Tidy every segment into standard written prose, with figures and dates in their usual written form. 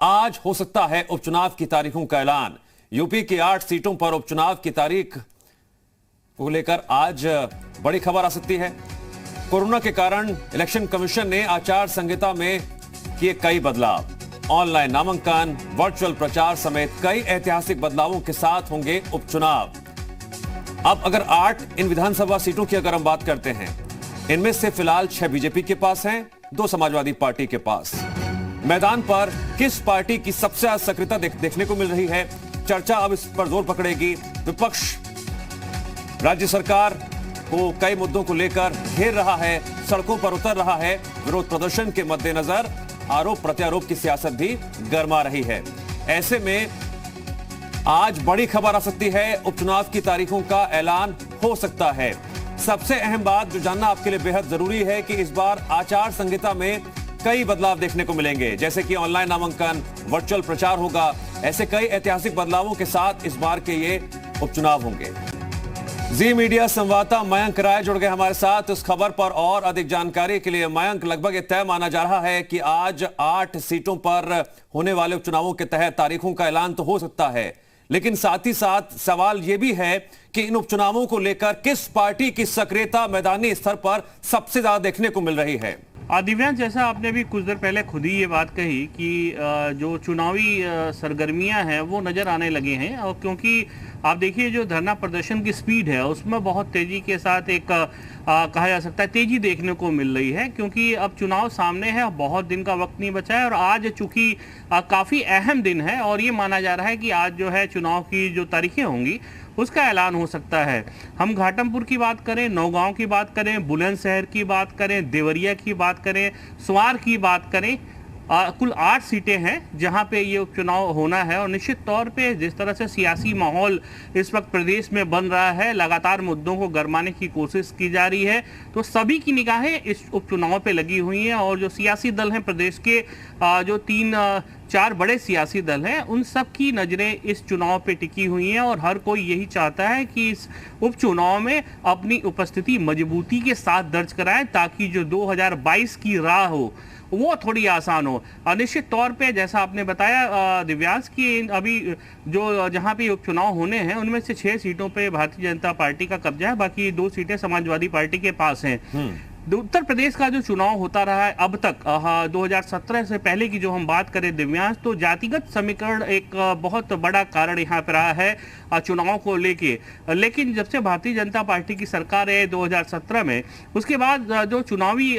आज हो सकता है उपचुनाव की तारीखों का ऐलान। यूपी की 8 सीटों पर उपचुनाव की तारीख को लेकर आज बड़ी खबर आ सकती है। कोरोना के कारण इलेक्शन कमीशन ने आचार संहिता में किए कई बदलाव। ऑनलाइन नामांकन, वर्चुअल प्रचार समेत कई ऐतिहासिक बदलावों के साथ होंगे उपचुनाव। अब अगर 8 इन विधानसभा सीटों की अगर हम बात करते हैं, इनमें से फिलहाल 6 बीजेपी के पास हैं, 2 समाजवादी पार्टी के पास। मैदान पर किस पार्टी की सबसे ज्यादा सक्रियता देखने को मिल रही है, चर्चा अब इस पर जोर पकड़ेगी। विपक्ष राज्य सरकार को कई मुद्दों को लेकर घेर रहा है, सड़कों पर उतर रहा है। विरोध प्रदर्शन के मद्देनजर आरोप प्रत्यारोप की सियासत भी गर्मा रही है। ऐसे में आज बड़ी खबर आ सकती है, उपचुनाव की तारीखों का ऐलान हो सकता है। सबसे अहम बात जो जानना आपके लिए बेहद जरूरी है कि इस बार आचार संहिता में कई बदलाव देखने को मिलेंगे, जैसे कि ऑनलाइन नामांकन, वर्चुअल प्रचार होगा। ऐसे कई ऐतिहासिक बदलावों के साथ इस बार के ये उपचुनाव होंगे। जी मीडिया संवाददाता मयंक राय जुड़ गए हमारे साथ इस खबर पर और अधिक जानकारी के लिए। मयंक, लगभग तय माना जा रहा है कि आज 8 सीटों पर होने वाले उपचुनावों के तहत तारीखों का ऐलान तो हो सकता है, लेकिन साथ ही साथ सवाल यह भी है कि इन उपचुनावों को लेकर किस पार्टी की सक्रियता मैदानी स्तर पर सबसे ज्यादा देखने को मिल रही है। दिव्यांश, जैसा आपने भी कुछ देर पहले खुद ही ये बात कही कि जो चुनावी सरगर्मियां हैं वो नज़र आने लगे हैं, और क्योंकि आप देखिए जो धरना प्रदर्शन की स्पीड है उसमें बहुत तेज़ी के साथ एक कहा जा सकता है तेज़ी देखने को मिल रही है, क्योंकि अब चुनाव सामने है, बहुत दिन का वक्त नहीं बचा है। और आज चूँकि काफ़ी अहम दिन है और ये माना जा रहा है कि आज जो है चुनाव की जो तारीखें होंगी उसका ऐलान हो सकता है। हम घाटमपुर की बात करें, नौगांव की बात करें, बुलंदशहर की बात करें, देवरिया की बात करें, स्वार की बात करें, कुल 8 सीटें हैं जहां पे ये उपचुनाव होना है। और निश्चित तौर पे जिस तरह से सियासी माहौल इस वक्त प्रदेश में बन रहा है, लगातार मुद्दों को गरमाने की कोशिश की जा रही है, तो सभी की निगाहें इस उपचुनाव पे लगी हुई हैं। और जो सियासी दल हैं प्रदेश के, जो 3-4 बड़े सियासी दल हैं, उन सब की नज़रें इस चुनाव पे टिकी हुई हैं और हर कोई यही चाहता है कि इस उपचुनाव में अपनी उपस्थिति मजबूती के साथ दर्ज कराएं, ताकि जो 2022 की राह हो वो थोड़ी आसान हो। निश्चित तौर पे जैसा आपने बताया दिव्यांश की अभी जो जहां पे उपचुनाव होने हैं उनमें से 6 सीटों पे भारतीय जनता पार्टी का कब्जा है, बाकी 2 सीटें समाजवादी पार्टी के पास हैं। उत्तर प्रदेश का जो चुनाव होता रहा है अब तक, 2017 से पहले की जो हम बात करें दिव्यांश, तो जातिगत समीकरण एक बहुत बड़ा कारण यहाँ पर रहा है चुनाव को लेके। लेकिन जब से भारतीय जनता पार्टी की सरकार है 2017 में, उसके बाद जो चुनावी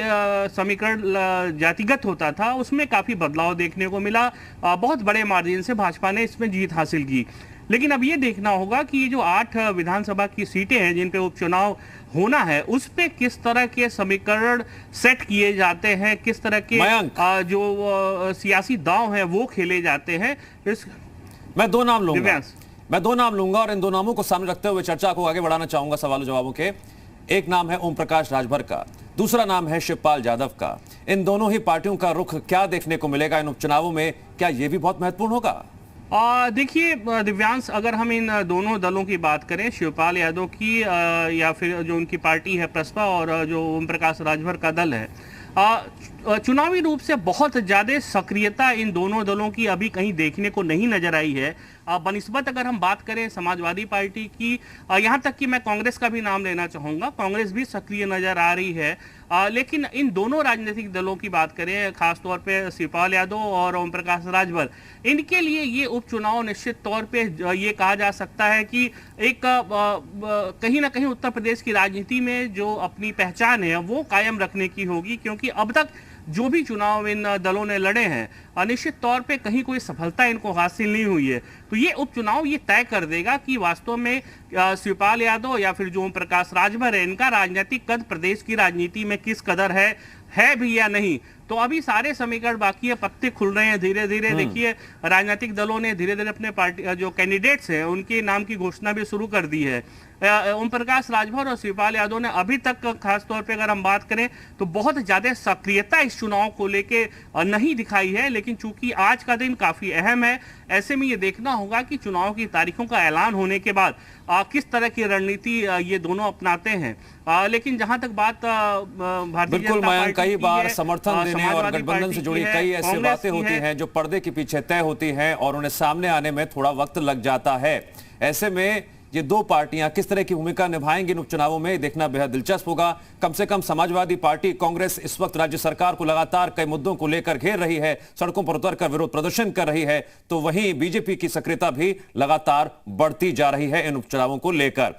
समीकरण जातिगत होता था उसमें काफ़ी बदलाव देखने को मिला। बहुत बड़े मार्जिन से भाजपा ने इसमें जीत हासिल की। लेकिन अब ये देखना होगा कि ये जो 8 विधानसभा की सीटें हैं जिन पे उपचुनाव होना है, उस पे किस तरह के समीकरण सेट किए जाते हैं, किस तरह के जो सियासी दांव हैं वो खेले जाते हैं। मैं 2 नाम लूंगा और इन 2 नामों को सामने रखते हुए चर्चा को आगे बढ़ाना चाहूंगा सवालों जवाबों के। एक नाम है ओम प्रकाश राजभर का, दूसरा नाम है शिवपाल यादव का। इन दोनों ही पार्टियों का रुख क्या देखने को मिलेगा इन उपचुनावों में, क्या यह भी बहुत महत्वपूर्ण होगा? देखिए दिव्यांश, अगर हम इन दोनों दलों की बात करें, शिवपाल यादव की या फिर जो उनकी पार्टी है प्रसपा, और जो ओम प्रकाश राजभर का दल है, चुनावी रूप से बहुत ज़्यादा सक्रियता इन दोनों दलों की अभी कहीं देखने को नहीं नजर आई है। बनिस्बत अगर हम बात करें समाजवादी पार्टी की, यहाँ तक कि मैं कांग्रेस का भी नाम लेना चाहूँगा, कांग्रेस भी सक्रिय नज़र आ रही है। लेकिन इन दोनों राजनीतिक दलों की बात करें, खासतौर पे शिवपाल यादव और ओम प्रकाश राजभर, इनके लिए ये उपचुनाव निश्चित तौर पे ये कहा जा सकता है कि एक कहीं ना कहीं उत्तर प्रदेश की राजनीति में जो अपनी पहचान है वो कायम रखने की होगी, क्योंकि अब तक जो भी चुनाव इन दलों ने लड़े हैं निश्चित तौर पे कहीं कोई सफलता इनको हासिल नहीं हुई है। तो ये उपचुनाव ये तय कर देगा कि वास्तव में शिवपाल यादव या फिर जो ओम प्रकाश राजभर है, इनका राजनीतिक कद प्रदेश की राजनीति में किस कदर है भी या नहीं। तो अभी सारे समीकरण बाकी है, पत्ते खुल रहे हैं धीरे धीरे। देखिए राजनीतिक दलों ने धीरे धीरे अपने पार्टी जो कैंडिडेट्स हैं उनके नाम की घोषणा भी शुरू कर दी है। ओम प्रकाश राजभर और शिवपाल यादव ने अभी तक खास तौर पे अगर हम बात करें तो बहुत ज्यादा सक्रियता इस चुनाव को लेके नहीं दिखाई है। लेकिन चूंकि आज का दिन काफी अहम है, ऐसे में ये देखना होगा कि चुनाव की तारीखों का ऐलान होने के बाद किस तरह की रणनीति ये दोनों अपनाते हैं। लेकिन जहां तक बात भारतीय बिल्कुल जनता मयंक, पार्टी कई की बार है, समर्थन देने और समाजवादी गठबंधन पार्टी से की जुड़ी है, कई ऐसी कांग्रेस बातें की होती है। हैं जो पर्दे के पीछे तय होती हैं और उन्हें सामने आने में थोड़ा वक्त लग जाता है। ऐसे में ये दो पार्टियां किस तरह की भूमिका निभाएंगी इन उपचुनावों में, देखना बेहद दिलचस्प होगा। कम से कम समाजवादी पार्टी कांग्रेस इस वक्त राज्य सरकार को लगातार कई मुद्दों को लेकर घेर रही है, सड़कों पर उतरकर विरोध प्रदर्शन कर रही है, तो वहीं बीजेपी की सक्रियता भी लगातार बढ़ती जा रही है इन उपचुनावों को लेकर।